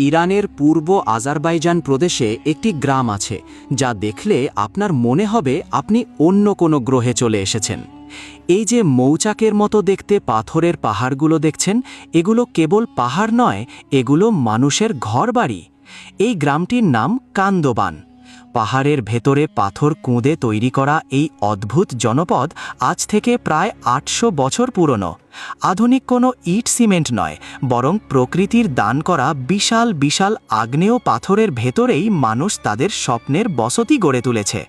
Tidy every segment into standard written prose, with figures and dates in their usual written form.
ইরানের পূর্ব আজারবাইজান প্রদেশে একটি গ্রাম আছে যা দেখলে আপনার মনে হবে আপনি অন্য কোনো গ্রহে চলে এসেছেন। এই যে মৌচাকের মতো দেখতে পাথরের পাহাড়গুলো দেখছেন, এগুলো কেবল পাহাড় নয়, এগুলো মানুষের ঘরবাড়ি। এই গ্রামটির নাম কান্দোবান। পাহাড়ের ভেতরে পাথর কুঁদে তৈরি করা এই অদ্ভুত জনপদ আজ থেকে প্রায় ৮০০ বছর পুরনো। আধুনিক কোনো ইট সিমেন্ট নয়, বরং প্রকৃতির দান করা বিশাল বিশাল আগ্নেয় পাথরের ভেতরেই মানুষ তাদের স্বপ্নের বসতি গড়ে তুলেছে।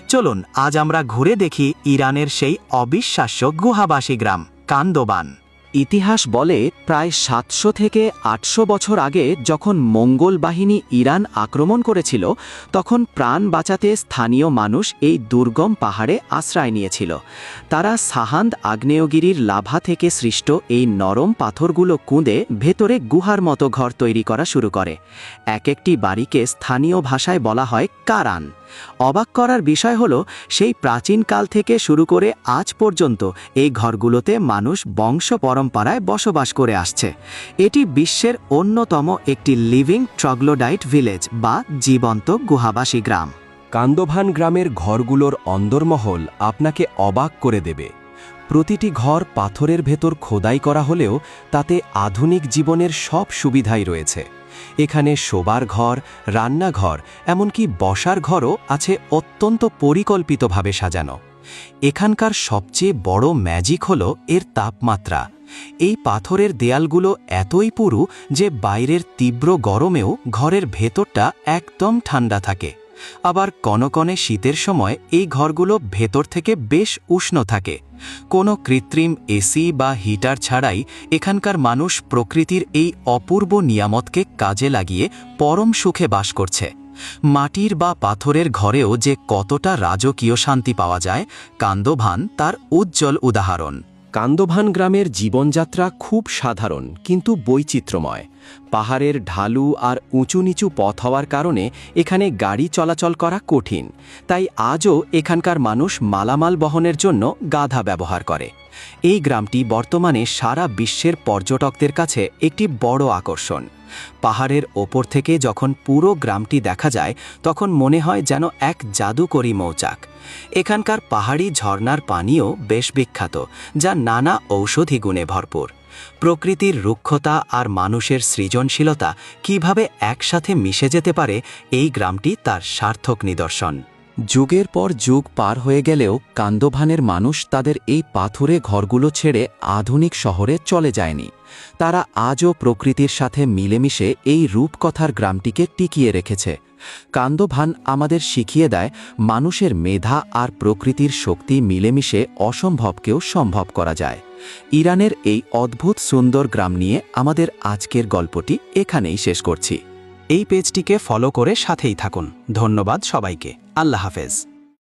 চলুন আজ আমরা ঘুরে দেখি ইরানের সেই অবিশ্বাস্য গুহাবাসী গ্রাম কান্দোবান। ইতিহাস বলে প্রায় ৭০০ থেকে ৮০০ বছর আগে যখন মঙ্গোল বাহিনী ইরান আক্রমণ করেছিল, তখন প্রাণ বাঁচাতে স্থানীয় মানুষ এই দুর্গম পাহাড়ে আশ্রয় নিয়েছিল। তারা সাহান্দ আগ্নেয়গিরির লাভা থেকে সৃষ্ট এই নরম পাথরগুলো কুঁদে ভেতরে গুহার মতো ঘর তৈরি করা শুরু করে। এক একটি বাড়িকে স্থানীয় ভাষায় বলা হয় কারান। অবাক করার বিষয় হলো, সেই প্রাচীনকাল থেকে শুরু করে আজ পর্যন্ত এই ঘরগুলোতে মানুষ বংশ পরম্পরায় বসবাস করে আসছে। এটি বিশ্বের অন্যতম একটি লিভিং ট্রগ্লোডাইট ভিলেজ বা জীবন্ত গুহাবাসী গ্রাম। কান্দোভান গ্রামের ঘরগুলোর অন্দরমহল আপনাকে অবাক করে দেবে। প্রতিটি ঘর পাথরের ভেতর খোদাই করা হলেও তাতে আধুনিক জীবনের সব সুবিধাই রয়েছে। এখানে শোবার ঘর, রান্নাঘর, এমনকি বসার ঘরও আছে অত্যন্ত পরিকল্পিতভাবে সাজানো। এখানকার সবচেয়ে বড় ম্যাজিক হলো এর তাপমাত্রা। এই পাথরের দেয়ালগুলো এতই পুরু যে বাইরের তীব্র গরমেও ঘরের ভেতরটা একদম ঠান্ডা থাকে। আবার কনকনে শীতের সময় এই ঘরগুলো ভেতর থেকে বেশ উষ্ণ থাকে। কোনো কৃত্রিম এসি বা হিটার ছাড়াই এখানকার মানুষ প্রকৃতির এই অপূর্ব নিয়ামতকে কাজে লাগিয়ে পরম সুখে বাস করছে। মাটির বা পাথরের ঘরেও যে কতটা রাজকীয় শান্তি পাওয়া যায়, কান্দোভান তার উজ্জ্বল উদাহরণ। কান্দোভান গ্রামের জীবনযাত্রা খুব সাধারণ কিন্তু বৈচিত্র্যময়। পাহাড়ের ঢালু আর উঁচু নিচু পথ হওয়ার কারণে এখানে গাড়ি চলাচল করা কঠিন, তাই আজও এখানকার মানুষ মালামাল বহনের জন্য গাধা ব্যবহার করে। এই গ্রামটি বর্তমানে সারা বিশ্বের পর্যটকদের কাছে একটি বড় আকর্ষণ। পাহাড়ের ওপর থেকে যখন পুরো গ্রামটি দেখা যায়, তখন মনে হয় যেন এক জাদুকরী মৌচাক। এখানকার পাহাড়ি ঝর্ণার পানিও বেশ বিখ্যাত, যা নানা ঔষধি গুণে ভরপুর। প্রকৃতির রুক্ষতা আর মানুষের সৃজনশীলতা কিভাবে একসাথে মিশে যেতে পারে, এই গ্রামটি তার সার্থক নিদর্শন। যুগের পর যুগ পার হয়ে গেলেও কান্দোভানের মানুষ তাদের এই পাথুরে ঘরগুলো ছেড়ে আধুনিক শহরে চলে যায়নি। তারা আজও প্রকৃতির সাথে মিলেমিশে এই রূপকথার গ্রামটিকে টিকিয়ে রেখেছে। কান্দোভান আমাদের শিখিয়ে দেয়, মানুষের মেধা আর প্রকৃতির শক্তি মিলেমিশে অসম্ভবকেও সম্ভব করা যায়। ইরানের এই অদ্ভুত সুন্দর গ্রাম নিয়ে আমাদের আজকের গল্পটি এখানেই শেষ করছি। এই পেজটিকে ফলো করে সাথেই থাকুন। ধন্যবাদ সবাইকে। আল্লাহ হাফেজ।